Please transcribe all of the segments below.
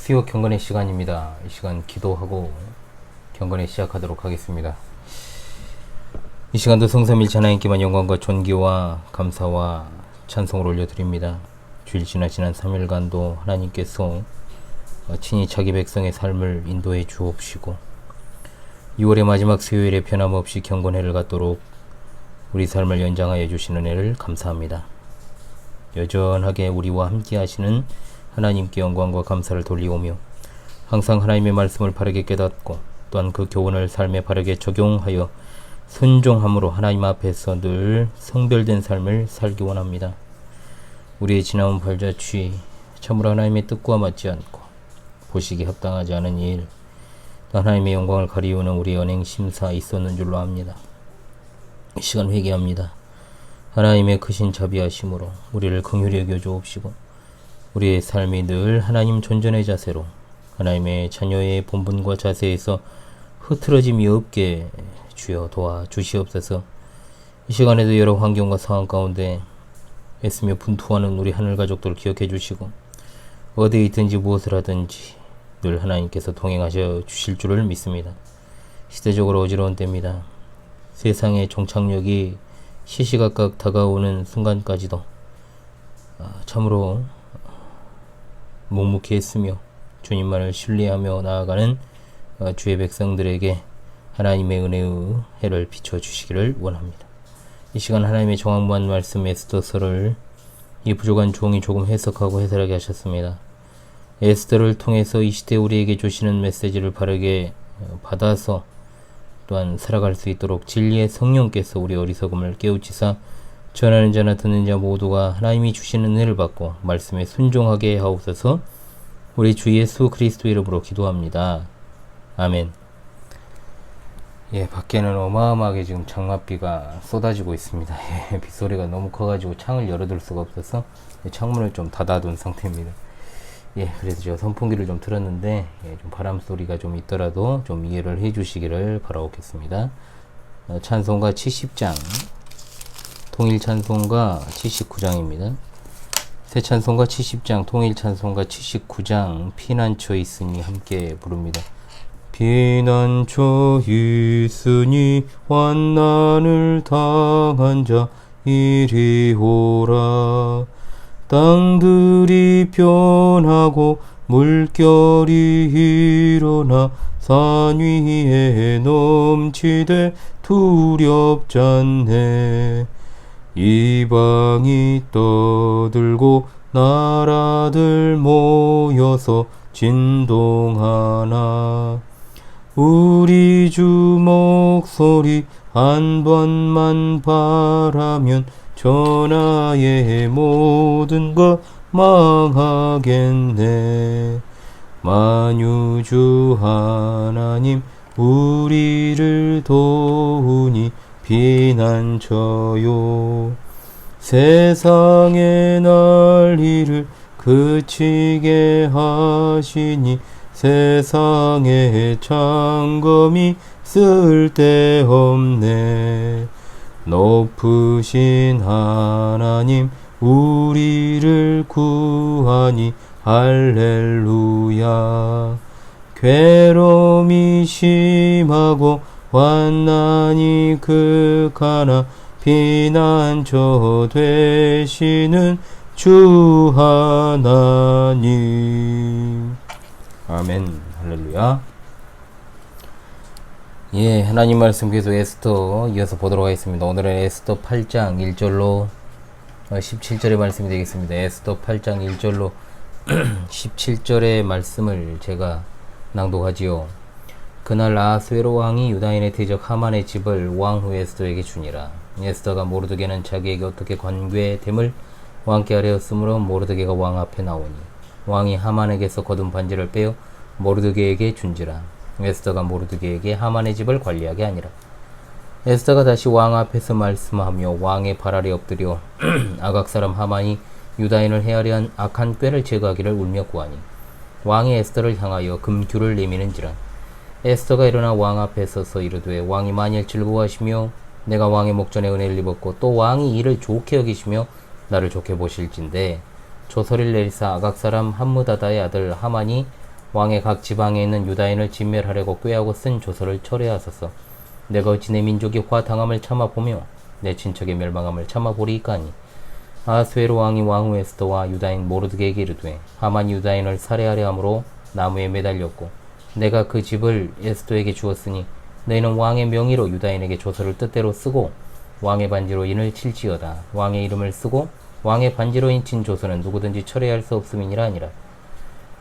수요 경건의 시간입니다. 이 시간 기도하고 경건에 시작하도록 하겠습니다. 이 시간도 성삼일체 하나님께만 영광과 존귀와 감사와 찬송을 올려드립니다. 주일 지난 3일간도 하나님께서 친히 자기 백성의 삶을 인도해 주옵시고 6월의 마지막 수요일에 변함없이 경건회를 갖도록 우리 삶을 연장하여 주시는 은혜를 감사합니다. 여전하게 우리와 함께 하시는 하나님께 영광과 감사를 돌리오며 항상 하나님의 말씀을 바르게 깨닫고 또한 그 교훈을 삶에 바르게 적용하여 순종함으로 하나님 앞에서 늘 성별된 삶을 살기 원합니다. 우리의 지나온 발자취 참으로 하나님의 뜻과 맞지 않고 보시기에 합당하지 않은 일, 또 하나님의 영광을 가리우는 우리의 언행 심사 있었는 줄로 압니다. 이 시간 회개합니다. 하나님의 크신 자비하심으로 우리를 긍휼히 여겨 주옵시고 우리의 삶이 늘 하나님 존전의 자세로 하나님의 자녀의 본분과 자세에서 흐트러짐이 없게 주여 도와주시옵소서. 이 시간에도 여러 환경과 상황 가운데 애쓰며 분투하는 우리 하늘 가족들 기억해 주시고 어디에 있든지 무엇을 하든지 늘 하나님께서 동행하셔 주실 줄을 믿습니다. 시대적으로 어지러운 때입니다. 세상의 종착역이 시시각각 다가오는 순간까지도 참으로 묵묵히 했으며 주님만을 신뢰하며 나아가는 주의 백성들에게 하나님의 은혜의 해를 비춰주시기를 원합니다. 이 시간 하나님의 정확무한 말씀 에스더서를 이 부족한 종이 조금 해석하고 해설하게 하셨습니다. 에스더를 통해서 이 시대 우리에게 주시는 메시지를 바르게 받아서 또한 살아갈 수 있도록 진리의 성령께서 우리 어리석음을 깨우치사 전하는 자나 듣는 자 모두가 하나님이 주시는 은혜를 받고 말씀에 순종하게 하옵소서. 우리 주 예수 그리스도 이름으로 기도합니다. 아멘. 예, 밖에는 어마어마하게 지금 장맛비가 쏟아지고 있습니다. 예, 빗소리가 너무 커가지고 창을 열어둘 수가 없어서 창문을 좀 닫아둔 상태입니다. 예, 그래서 제가 선풍기를 좀 틀었는데 좀 바람 소리가 좀 있더라도 좀 이해를 해주시기를 바라겠습니다. 찬송가 70장, 통일 찬송가 79장입니다. 새 찬송가 70장, 통일 찬송가 79장, 피난처 있으니 함께 부릅니다. 피난처 있으니 환난을 당한 자 이리 오라. 땅들이 변하고 물결이 일어나 산 위에 넘치되 두렵잖네. 이방이 떠들고 나라들 모여서 진동하나 우리 주 목소리 한 번만 바라면 전하의 모든 것 망하겠네. 만유주 하나님 우리를 도우니 피난처요. 세상의 난리를 그치게 하시니 세상의 창검이 쓸데없네. 높으신 하나님 우리를 구하니 할렐루야. 괴로움이 심하고 환난이 극하나 피난처 되시는 주 하나님. 아멘. 할렐루야. 예, 하나님 말씀 계속 에스더 이어서 보도록 하겠습니다. 오늘은 에스더 8장 1절로 17절의 말씀이 되겠습니다. 에스더 8장 1절로 17절의 말씀을 제가 낭독하지요. 그날 아하스웨로 왕이 유다인의 대적 하만의 집을 왕후 에스더에게 주니라. 에스더가 모르드게는 자기에게 어떻게 관괴됨을 왕께 아뢰었으므로 모르드게가 왕 앞에 나오니 왕이 하만에게서 거둔 반지를 빼어 모르드게에게 준지라. 에스더가 모르드게에게 하만의 집을 관리하게 하니라. 에스더가 다시 왕 앞에서 말씀하며 왕의 발 아래 엎드려 아각 사람 하만이 유다인을 해하려 한 악한 꾀를 제거하기를 울며 구하니 왕이 에스더를 향하여 금규를 내미는지라. 에스더가 일어나 왕 앞에 서서 이르되 왕이 만일 즐거워하시며 내가 왕의 목전에 은혜를 입었고 또 왕이 이를 좋게 여기시며 나를 좋게 보실진데 조서를 내리사 아각 사람 함므다다의 아들 하만이 왕의 각 지방에 있는 유다인을 진멸하려고 꾀하고 쓴 조서를 철회하소서. 내가 어찌 내 민족이 화당함을 참아보며 내 친척의 멸망함을 참아보리이까니. 아하수에로 왕이 왕후 에스더와 유다인 모르드게에게 이르되 하만이 유다인을 살해하려 함으로 나무에 매달렸고 내가 그 집을 에스더에게 주었으니 너희는 왕의 명의로 유다인에게 조서를 뜻대로 쓰고 왕의 반지로 인을 칠지어다. 왕의 이름을 쓰고 왕의 반지로 인친 조서는 누구든지 철회할 수 없음이니라 하니라.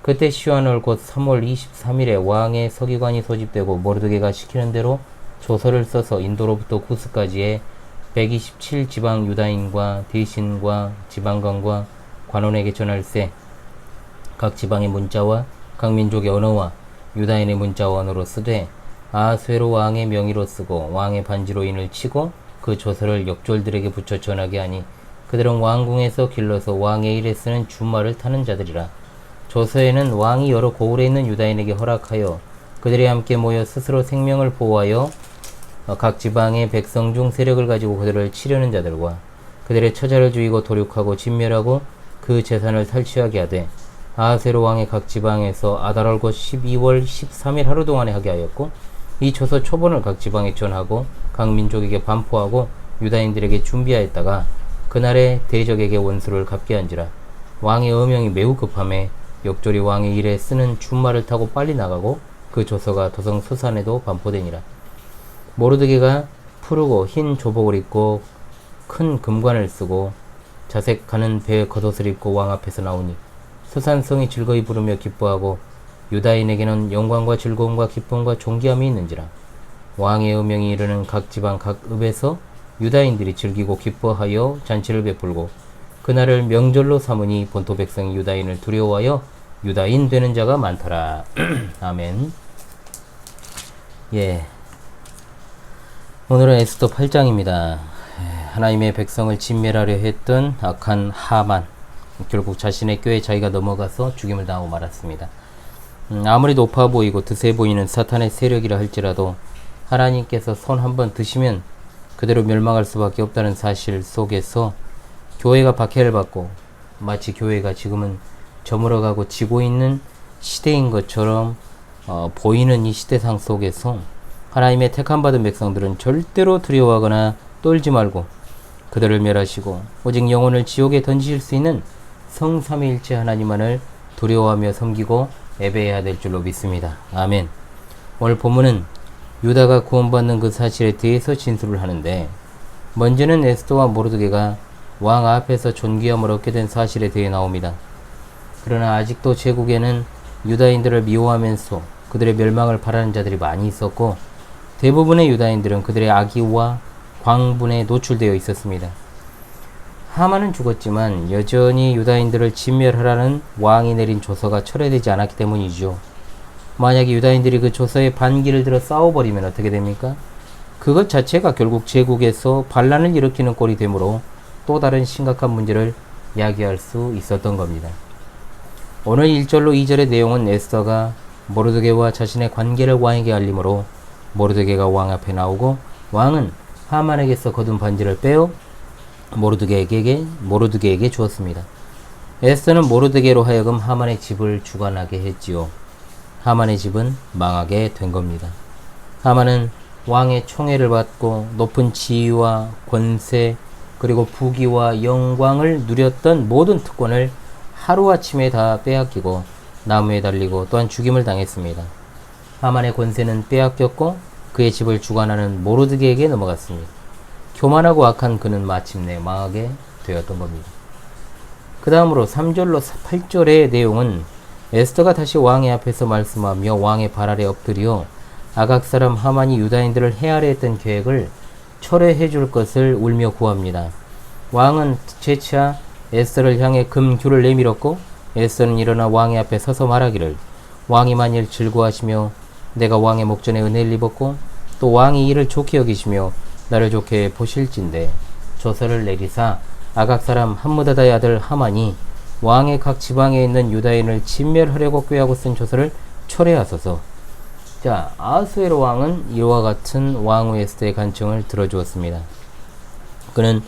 그때 시완월 곧 3월 23일에 왕의 서기관이 소집되고 모르드게가 시키는 대로 조서를 써서 인도로부터 구스까지의 127지방 유다인과 대신과 지방관과 관원에게 전할세. 각 지방의 문자와 각 민족의 언어와 유다인의 문자와 언어로 쓰되 아하수에로 왕의 명의로 쓰고 왕의 반지로 인을 치고 그 조서를 역졸들에게 붙여 전하게 하니 그들은 왕궁에서 길러서 왕의 일에 쓰는 주말을 타는 자들이라. 조서에는 왕이 여러 고을에 있는 유다인에게 허락하여 그들이 함께 모여 스스로 생명을 보호하여 각 지방의 백성 중 세력을 가지고 그들을 치려는 자들과 그들의 처자를 죽이고 도륙하고 진멸하고 그 재산을 탈취하게 하되 아하세로 왕의 각 지방에서 아달월 곧 12월 13일 하루 동안에 하게 하였고 이 조서 초본을 각 지방에 전하고 각 민족에게 반포하고 유다인들에게 준비하였다가 그날에 대적에게 원수를 갚게 한지라. 왕의 어명이 매우 급함에 역졸이 왕의 일에 쓰는 준말을 타고 빨리 나가고 그 조서가 도성 수산에도 반포되니라. 모르드게가 푸르고 흰 조복을 입고 큰 금관을 쓰고 자색하는 배의 겉옷을 입고 왕 앞에서 나오니 수산성이 즐거이 부르며 기뻐하고 유다인에게는 영광과 즐거움과 기쁨과 존귀함이 있는지라. 왕의 어명이 이르는 각 지방 각 읍에서 유다인들이 즐기고 기뻐하여 잔치를 베풀고 그날을 명절로 삼으니 본토 백성이 유다인을 두려워하여 유다인 되는 자가 많더라. 아멘. 예. 오늘은 에스더 8장입니다. 하나님의 백성을 진멸하려 했던 악한 하만, 결국 자신의 꾀에 자기가 넘어가서 죽임을 당하고 말았습니다. 아무리 높아 보이고 드세 보이는 사탄의 세력이라 할지라도 하나님께서 손 한번 드시면 그대로 멸망할 수밖에 없다는 사실 속에서 교회가 박해를 받고 마치 교회가 지금은 저물어가고 지고 있는 시대인 것처럼 보이는 이 시대상 속에서 하나님의 택함받은 백성들은 절대로 두려워하거나 떨지 말고 그들을 멸하시고 오직 영혼을 지옥에 던지실 수 있는 성삼위일체 하나님만을 두려워하며 섬기고 예배해야 될 줄로 믿습니다. 아멘. 오늘 본문은 유다가 구원받는 그 사실에 대해서 진술을 하는데 먼저는 에스더와 모르드게가 왕 앞에서 존귀함을 얻게 된 사실에 대해 나옵니다. 그러나 아직도 제국에는 유다인들을 미워하면서 그들의 멸망을 바라는 자들이 많이 있었고 대부분의 유다인들은 그들의 악의와 광분에 노출되어 있었습니다. 하만은 죽었지만 여전히 유다인들을 진멸하라는 왕이 내린 조서가 철회되지 않았기 때문이죠. 만약에 유다인들이 그 조서에 반기를 들어 싸워버리면 어떻게 됩니까? 그것 자체가 결국 제국에서 반란을 일으키는 꼴이 되므로 또 다른 심각한 문제를 야기할 수 있었던 겁니다. 오늘 1절로 2절의 내용은 에스더가 모르드게와 자신의 관계를 왕에게 알림으로 모르드게가 왕 앞에 나오고 왕은 하만에게서 거둔 반지를 빼어 모르드게에게 주었습니다. 에스더는 모르드게로 하여금 하만의 집을 주관하게 했지요. 하만의 집은 망하게 된 겁니다. 하만은 왕의 총애를 받고 높은 지위와 권세 그리고 부귀와 영광을 누렸던 모든 특권을 하루아침에 다 빼앗기고 나무에 달리고 또한 죽임을 당했습니다. 하만의 권세는 빼앗겼고 그의 집을 주관하는 모르드게에게 넘어갔습니다. 교만하고 악한 그는 마침내 망하게 되었던 겁니다. 그 다음으로 3절로 8절의 내용은 에스더가 다시 왕의 앞에서 말씀하며 왕의 발 아래 엎드려 아각 사람 하만이 유다인들을 해하려 했던 계획을 철회해 줄 것을 울며 구합니다. 왕은 재차 에스더를 향해 금규를 내밀었고 에스더는 일어나 왕의 앞에 서서 말하기를 왕이 만일 즐거워하시며 내가 왕의 목전에 은혜를 입었고 또 왕이 이를 좋게 여기시며 나를 좋게 보실진대 조서를 내리사 아각 사람 함므다다의 아들 하만이 왕의 각 지방에 있는 유다인을 진멸하려고 꾀하고 쓴 조서를 철회하소서. 자, 아하수에로 왕은 이와 같은 왕후 에스더의 간청을 들어주었습니다. 그는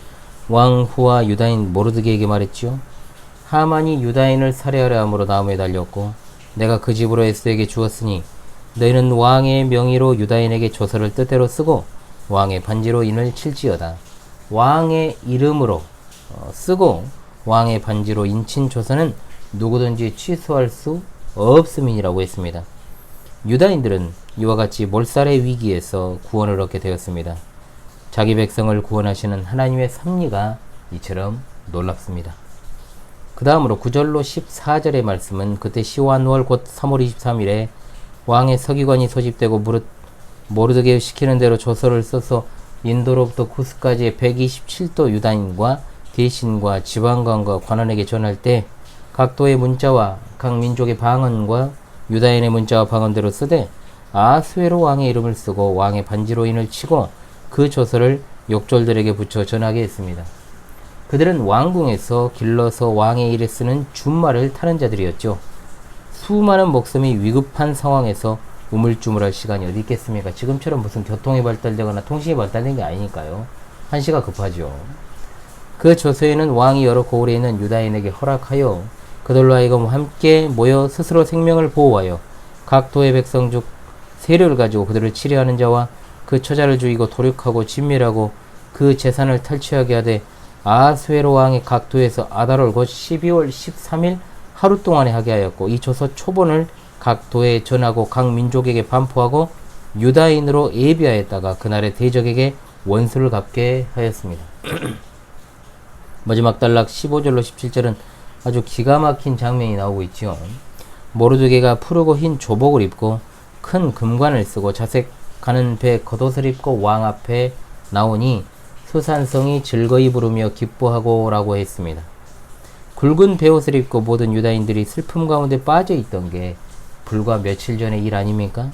왕후와 유다인 모르드게에게 말했지요. 하만이 유다인을 살해하려 함으로 나무에 달렸고 내가 그 집으로 에스더에게 주었으니 너희는 왕의 명의로 유다인에게 조서를 뜻대로 쓰고 왕의 반지로 인을 칠지어다. 왕의 이름으로 쓰고 왕의 반지로 인친 조서는 누구든지 취소할 수 없음이라고 했습니다. 유다인들은 이와 같이 몰살의 위기에서 구원을 얻게 되었습니다. 자기 백성을 구원하시는 하나님의 섭리가 이처럼 놀랍습니다. 그 다음으로 9절로 14절의 말씀은 그때 시완월 곧 3월 23일에 왕의 서기관이 소집되고 모르드게 시키는 대로 조서를 써서 인도로부터 구스까지의 127도 유다인과 대신과 지방관과 관원에게 전할 때 각도의 문자와 각 민족의 방언과 유다인의 문자와 방언대로 쓰되 아스웨로 왕의 이름을 쓰고 왕의 반지로 인을 치고 그 조서를 욕졸들에게 붙여 전하게 했습니다. 그들은 왕궁에서 길러서 왕의 일에 쓰는 준말을 타는 자들이었죠. 수많은 목숨이 위급한 상황에서 우물쭈물할 시간이 어디 있겠습니까? 지금처럼 무슨 교통이 발달되거나 통신이 발달된 게 아니니까요. 한시가 급하죠. 그 조서에는 왕이 여러 고을에 있는 유다인에게 허락하여 그들로 하여금 함께 모여 스스로 생명을 보호하여 각 도의 백성 중 세력을 가지고 그들을 치려하는 자와 그 처자를 죽이고 도륙하고 진멸하고 그 재산을 탈취하게 하되 아스웨로 왕의 각 도에서 아달월 곧 12월 13일 하루 동안에 하게 하였고 이 조서 초본을 각 도에 전하고 각 민족에게 반포하고 유다인으로 예비하였다가 그날의 대적에게 원수를 갚게 하였습니다. 마지막 단락 15절로 17절은 아주 기가 막힌 장면이 나오고 있죠. 모르드게가 푸르고 흰 조복을 입고 큰 금관을 쓰고 자색하는 배 겉옷을 입고 왕 앞에 나오니 수산성이 즐거이 부르며 기뻐하고 라고 했습니다. 굵은 베옷을 입고 모든 유다인들이 슬픔 가운데 빠져 있던 게 불과 며칠 전의 일 아닙니까?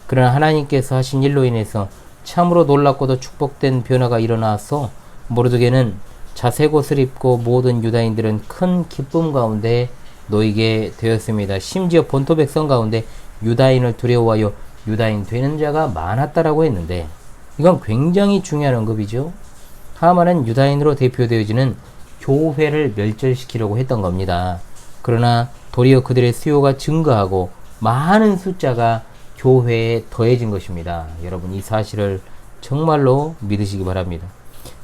그러나 하나님께서 하신 일로 인해서 참으로 놀랍고도 축복된 변화가 일어나서 모르드게는 자색 옷을 입고 모든 유다인들은 큰 기쁨 가운데 놓이게 되었습니다. 심지어 본토 백성 가운데 유다인을 두려워하여 유다인 되는 자가 많았다라고 했는데 이건 굉장히 중요한 언급이죠. 하만은 유다인으로 대표되어지는 교회를 멸절시키려고 했던 겁니다. 그러나 도리어 그들의 수요가 증가하고 많은 숫자가 교회에 더해진 것입니다. 여러분 이 사실을 정말로 믿으시기 바랍니다.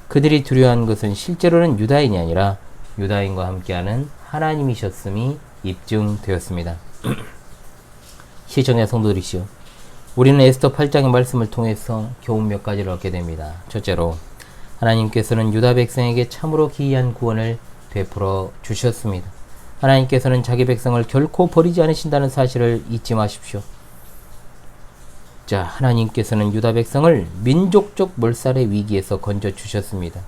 그들이 두려워한 것은 실제로는 유다인이 아니라 유다인과 함께하는 하나님이셨음이 입증되었습니다. 시청자 성도들이시여, 우리는 에스더 8장의 말씀을 통해서 교훈 몇 가지를 얻게 됩니다. 첫째로 하나님께서는 유다 백성에게 참으로 기이한 구원을 베풀어 주셨습니다. 하나님께서는 자기 백성을 결코 버리지 않으신다는 사실을 잊지 마십시오. 자, 하나님께서는 유다 백성을 민족적 몰살의 위기에서 건져 주셨습니다.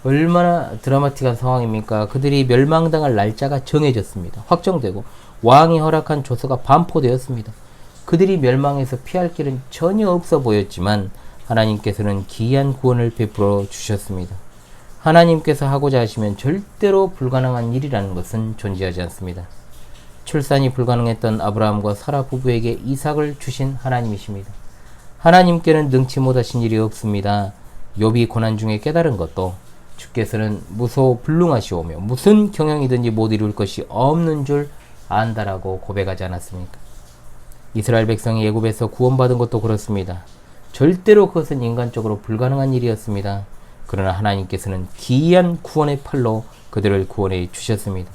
얼마나 드라마틱한 상황입니까? 그들이 멸망당할 날짜가 정해졌습니다. 확정되고 왕이 허락한 조서가 반포되었습니다. 그들이 멸망해서 피할 길은 전혀 없어 보였지만 하나님께서는 기이한 구원을 베풀어 주셨습니다. 하나님께서 하고자 하시면 절대로 불가능한 일이라는 것은 존재하지 않습니다. 출산이 불가능했던 아브라함과 사라 부부에게 이삭을 주신 하나님이십니다. 하나님께는 능치 못하신 일이 없습니다. 욥이 고난 중에 깨달은 것도 주께서는 무소불능하시오며 무슨 경영이든지 못 이룰 것이 없는 줄 안다라고 고백하지 않았습니까? 이스라엘 백성이 애굽에서 구원받은 것도 그렇습니다. 절대로 그것은 인간적으로 불가능한 일이었습니다. 그러나 하나님께서는 기이한 구원의 팔로 그들을 구원해 주셨습니다.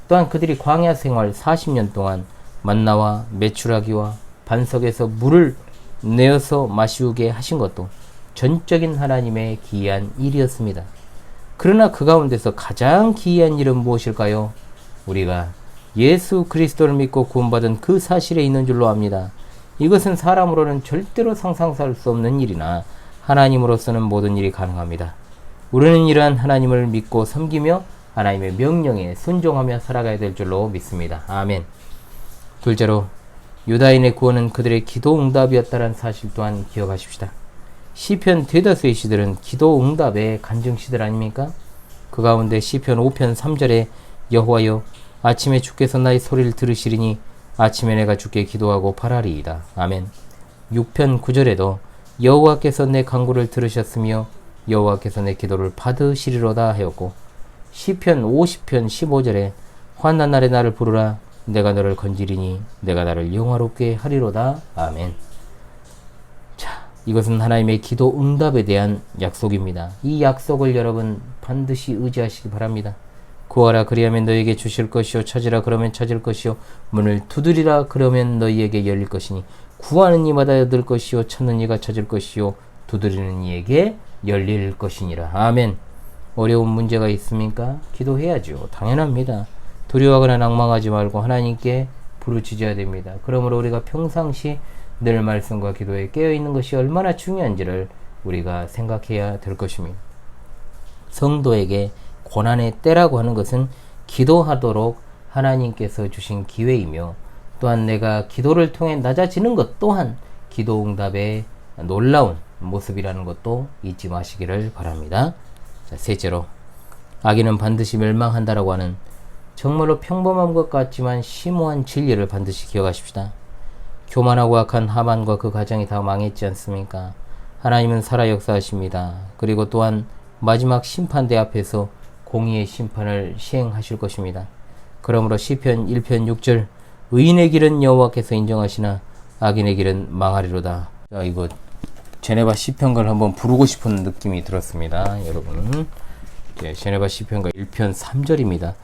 또한 그들이 광야 생활 40년 동안 만나와 메추라기와 반석에서 물을 내어서 마시우게 하신 것도 전적인 하나님의 기이한 일이었습니다. 그러나 그 가운데서 가장 기이한 일은 무엇일까요? 우리가 예수 그리스도를 믿고 구원받은 그 사실에 있는 줄로 압니다. 이것은 사람으로는 절대로 상상할 수 없는 일이나 하나님으로서는 모든 일이 가능합니다. 우리는 이러한 하나님을 믿고 섬기며 하나님의 명령에 순종하며 살아가야 될 줄로 믿습니다. 아멘. 둘째로 유다인의 구원은 그들의 기도 응답이었다는 사실 또한 기억하십시다. 시편 대다수의 시들은 기도 응답의 간증시들 아닙니까? 그 가운데 시편 5편 3절에 여호와여 아침에 주께서 나의 소리를 들으시리니 아침에 내가 주께 기도하고 바라리이다. 아멘. 6편 9절에도 여호와께서 내 간구를 들으셨으며 여호와께서 내 기도를 받으시리로다 하였고 시편 50편 15절에 환난 날에 나를 부르라 내가 너를 건지리니 내가 나를 영화롭게 하리로다. 아멘. 자, 이것은 하나님의 기도 응답에 대한 약속입니다. 이 약속을 여러분 반드시 의지하시기 바랍니다. 구하라 그리하면 너에게 주실 것이요 찾으라 그러면 찾을 것이요 문을 두드리라 그러면 너희에게 열릴 것이니 구하는 이마다 얻을 것이요 찾는 이가 찾을 것이요 두드리는 이에게 열릴 것이니라. 아멘. 어려운 문제가 있습니까? 기도해야죠. 당연합니다. 두려워하거나 낭망하지 말고 하나님께 부르짖어야 됩니다. 그러므로 우리가 평상시 늘 말씀과 기도에 깨어있는 것이 얼마나 중요한지를 우리가 생각해야 될 것입니다. 성도에게 고난의 때라고 하는 것은 기도하도록 하나님께서 주신 기회이며 또한 내가 기도를 통해 낮아지는 것 또한 기도 응답의 놀라운 모습이라는 것도 잊지 마시기를 바랍니다. 자, 셋째로 악인은 반드시 멸망한다라고 하는 정말로 평범한 것 같지만 심오한 진리를 반드시 기억하십시다. 교만하고 악한 하만과 그 가정이 다 망했지 않습니까? 하나님은 살아 역사하십니다. 그리고 또한 마지막 심판대 앞에서 공의의 심판을 시행하실 것입니다. 그러므로 시편 1편 6절 의인의 길은 여호와께서 인정하시나 악인의 길은 망하리로다. 자, 이거 제네바 시편가를 한번 부르고 싶은 느낌이 들었습니다. 여러분, 제네바 시편가 1편 3절입니다.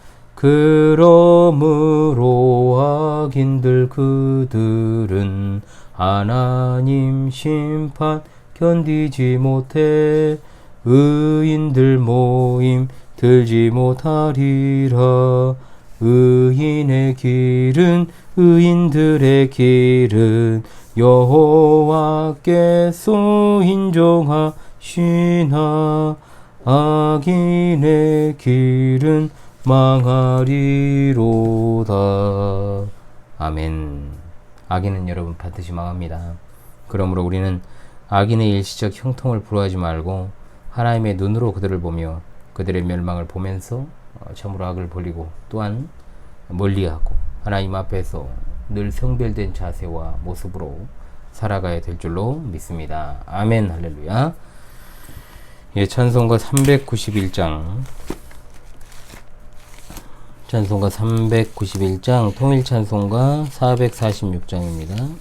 그러므로 악인들 그들은 하나님 심판 견디지 못해 의인들 모임 들지 못하리라. 의인의 길은 의인들의 길은 여호와께서 인정하시나 악인의 길은 망하리로다. 아멘. 악인은 여러분 반드시 망합니다. 그러므로 우리는 악인의 일시적 형통을 부러워하지 말고 하나님의 눈으로 그들을 보며 그들의 멸망을 보면서 참으로 악을 벌리고 또한 멀리하고 하나님 앞에서 늘 성별된 자세와 모습으로 살아가야 될 줄로 믿습니다. 아멘. 할렐루야. 예, 찬송가 391장 찬송가 391장 통일 찬송가 446장입니다.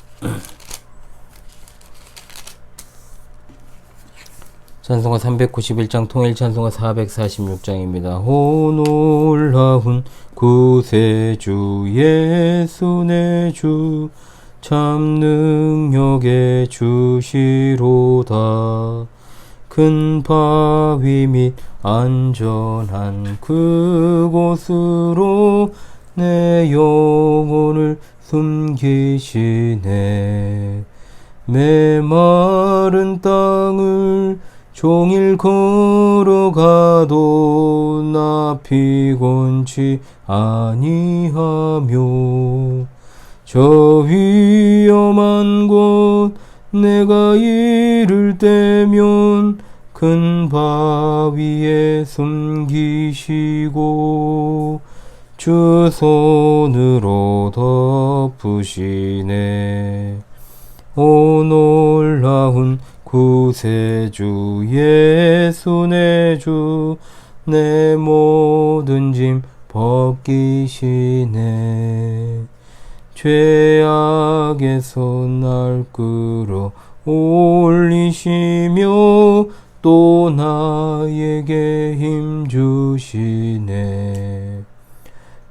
찬송가 391장 통일 찬송가 446장입니다. 오 놀라운 구세주 예수 내 주 참 능력의 주시로다. 큰 바위 및 안전한 그곳으로 내 영혼을 숨기시네. 메마른 땅을 종일 걸어가도 나 피곤치 아니하며 저 위험한 곳 내가 이를 때면 큰 바위에 숨기시고 주 손으로 덮으시네. 오 놀라운 구세주 예수 내 주 내 모든 짐 벗기시네. 죄악에서 날 끌어 올리시며 또 나에게 힘 주시네.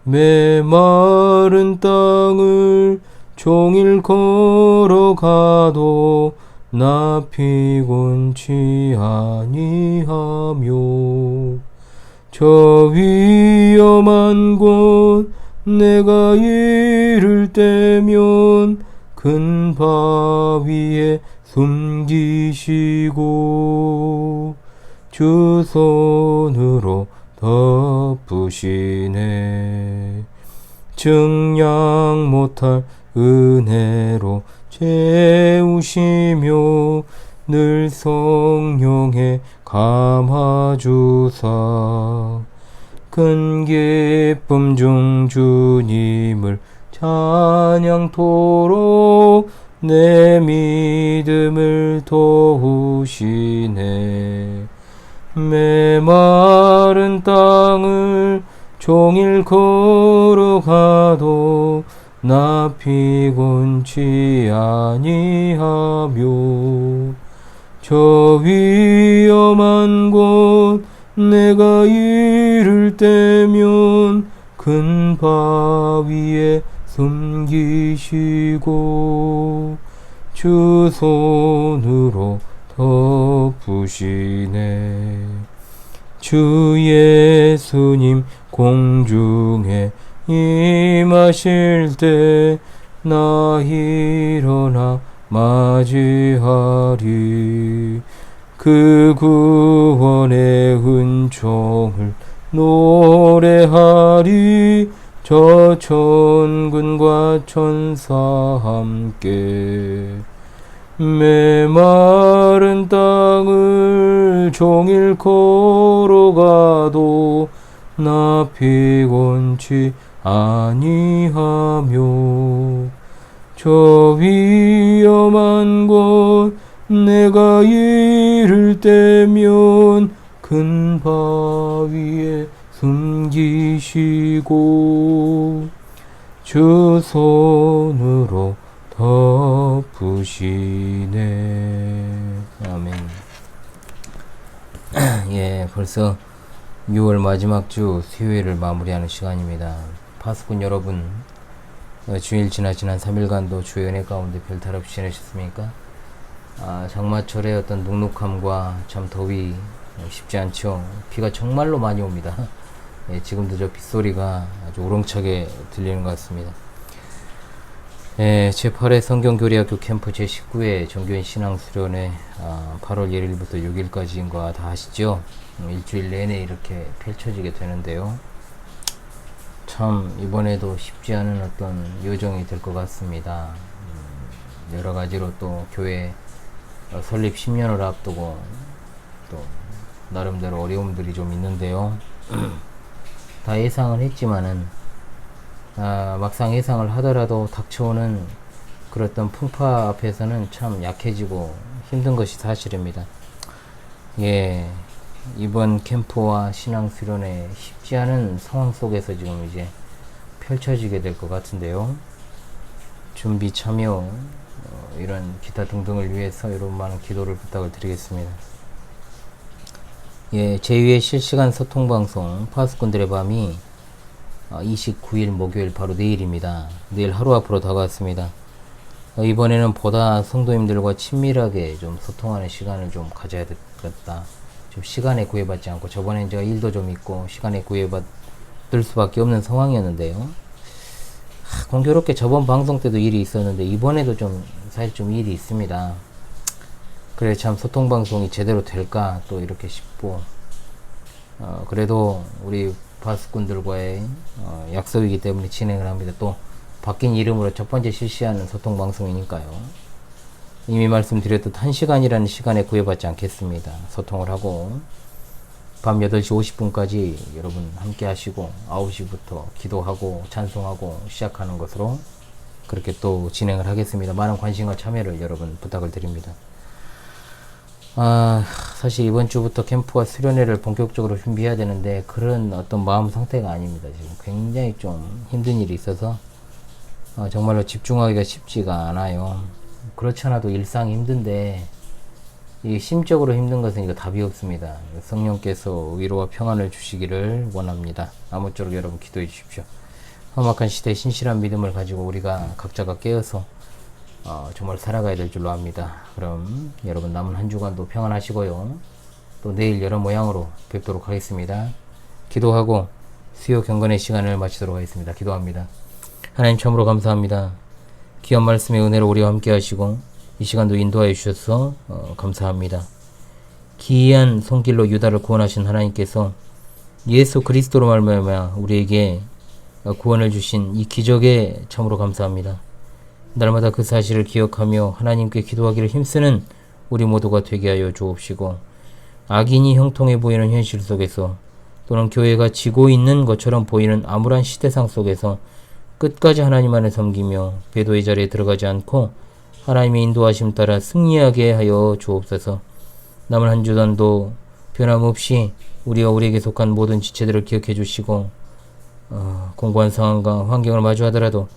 메마른 땅을 종일 걸어가도 나 피곤치 아니하며 저 위험한 곳 내가 이를 때면 큰 바위에 숨기시고 주 손으로 덮으시네. 증량 못할 은혜로 채우시며 늘 성령에 감화주사 큰 기쁨 중 주님을 찬양토록 내 믿음을 도우시네. 메마른 땅을 종일 걸어가도 피곤치 아니하며 저 위험한 곳 내가 이를 때면 큰 바위에 숨기시고 주 손으로 덮으시네. 주 예수님 공중에 임하실 때 나 일어나 맞이하리. 그 구원의 은총을 노래하리. 저 천군과 천사 함께 메마른 땅을 종일 걸어가도 나 피곤치 아니하며 저 위험한 곳 내가 이를 때면 큰 바위에 숨기시고 주 손으로 덮으시네. 아멘. 예, 벌써 6월 마지막 주 수요일을 마무리하는 시간입니다. 파수꾼 여러분, 주일 지난 3일간도 주의 은혜 가운데 별탈 없이 지내셨습니까? 장마철의 어떤 눅눅함과 참 더위 쉽지 않죠. 비가 정말로 많이 옵니다. 예, 지금도 저 빗소리가 아주 우렁차게 들리는 것 같습니다. 예, 제8회 성경교리학교 캠프 제19회 정교인 신앙수련회 8월 1일부터 6일까지인 거 다 아시죠? 일주일 내내 이렇게 펼쳐지게 되는데요. 참 이번에도 쉽지 않은 어떤 여정이 될 것 같습니다. 여러 가지로 또 교회 설립 10년을 앞두고 또 나름대로 어려움들이 좀 있는데요. 다 예상을 했지만은 막상 예상을 하더라도 닥쳐오는 그랬던 풍파 앞에서는 참 약해지고 힘든 것이 사실입니다. 예, 이번 캠프와 신앙수련회 쉽지 않은 상황 속에서 지금 이제 펼쳐지게 될 것 같은데요. 준비 참여 이런 기타 등등을 위해서 여러분 많은 기도를 부탁을 드리겠습니다. 예, 제2회 실시간 소통방송 파수꾼들의 밤이 29일 목요일 바로 내일입니다. 내일 하루 앞으로 다가왔습니다. 이번에는 보다 성도님들과 친밀하게 좀 소통하는 시간을 좀 가져야 되겠다. 좀 시간에 구애받지 않고, 저번엔 제가 일도 좀 있고 시간에 구애받을 수밖에 없는 상황이었는데요. 공교롭게 저번 방송 때도 일이 있었는데 이번에도 좀 사실 좀 일이 있습니다. 그래 참 소통방송이 제대로 될까 또 이렇게 싶고, 그래도 우리 파수꾼들과의 약속이기 때문에 진행을 합니다. 또 바뀐 이름으로 첫 번째 실시하는 소통방송이니까요. 이미 말씀드렸듯 1시간이라는 시간에 구애받지 않겠습니다. 소통을 하고 밤 8시 50분까지 여러분 함께 하시고 9시부터 기도하고 찬송하고 시작하는 것으로 그렇게 또 진행을 하겠습니다. 많은 관심과 참여를 여러분 부탁을 드립니다. 사실 이번 주부터 캠프와 수련회를 본격적으로 준비해야 되는데 그런 어떤 마음 상태가 아닙니다. 지금 굉장히 좀 힘든 일이 있어서 정말로 집중하기가 쉽지가 않아요. 그렇지 않아도 일상이 힘든데 이 심적으로 힘든 것은 이거 답이 없습니다. 성령께서 위로와 평안을 주시기를 원합니다. 아무쪼록 여러분 기도해 주십시오. 험악한 시대에 신실한 믿음을 가지고 우리가 각자가 깨어서 정말 살아가야 될 줄로 압니다. 그럼 여러분 남은 한 주간도 평안하시고요. 또 내일 여러 모양으로 뵙도록 하겠습니다. 기도하고 수요 경건의 시간을 마치도록 하겠습니다. 기도합니다. 하나님 참으로 감사합니다. 귀한 말씀의 은혜로 우리와 함께 하시고 이 시간도 인도하여 주셔서 감사합니다. 기이한 손길로 유다를 구원하신 하나님께서 예수 그리스도로 말미암아 우리에게 구원을 주신 이 기적에 참으로 감사합니다. 날마다 그 사실을 기억하며 하나님께 기도하기를 힘쓰는 우리 모두가 되게 하여 주옵시고, 악인이 형통해 보이는 현실 속에서 또는 교회가 지고 있는 것처럼 보이는 암울한 시대상 속에서 끝까지 하나님 안에 섬기며 배도의 자리에 들어가지 않고 하나님의 인도하심 따라 승리하게 하여 주옵소서. 남은 한 주간도 변함없이 우리와 우리에게 속한 모든 지체들을 기억해 주시고 공고한 상황과 환경을 마주하더라도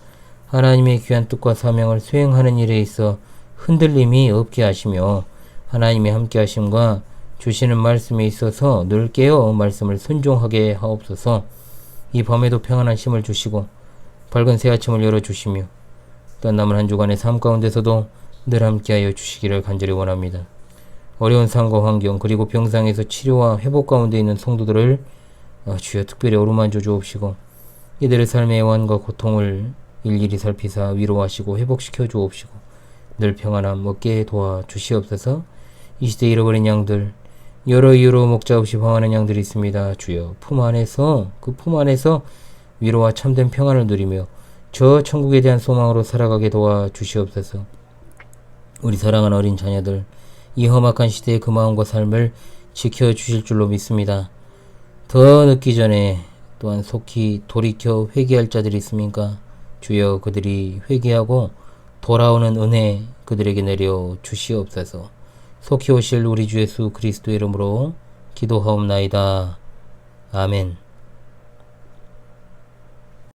하나님의 귀한 뜻과 사명을 수행하는 일에 있어 흔들림이 없게 하시며 하나님의 함께 하심과 주시는 말씀에 있어서 늘 깨어 말씀을 순종하게 하옵소서. 이 밤에도 평안한 힘을 주시고 밝은 새 아침을 열어주시며 또 남은 한 주간의 삶 가운데서도 늘 함께하여 주시기를 간절히 원합니다. 어려운 상과 환경 그리고 병상에서 치료와 회복 가운데 있는 성도들을 주여 특별히 어루만져 주옵시고 이들의 삶의 애환과 고통을 일일이 살피사 위로하시고 회복시켜 주옵시고 늘 평안함 얻게 도와 주시옵소서. 이 시대에 잃어버린 양들 여러 이유로 목자 없이 방황하는 양들이 있습니다. 주여 품 안에서 그 품 안에서 위로와 참된 평안을 누리며 저 천국에 대한 소망으로 살아가게 도와 주시옵소서. 우리 사랑하는 어린 자녀들 이 험악한 시대의 그 마음과 삶을 지켜주실 줄로 믿습니다. 더 늦기 전에 또한 속히 돌이켜 회개할 자들이 있습니까? 주여 그들이 회개하고 돌아오는 은혜 그들에게 내려 주시옵소서. 속히 오실 우리 주 예수 그리스도의 이름으로 기도하옵나이다. 아멘.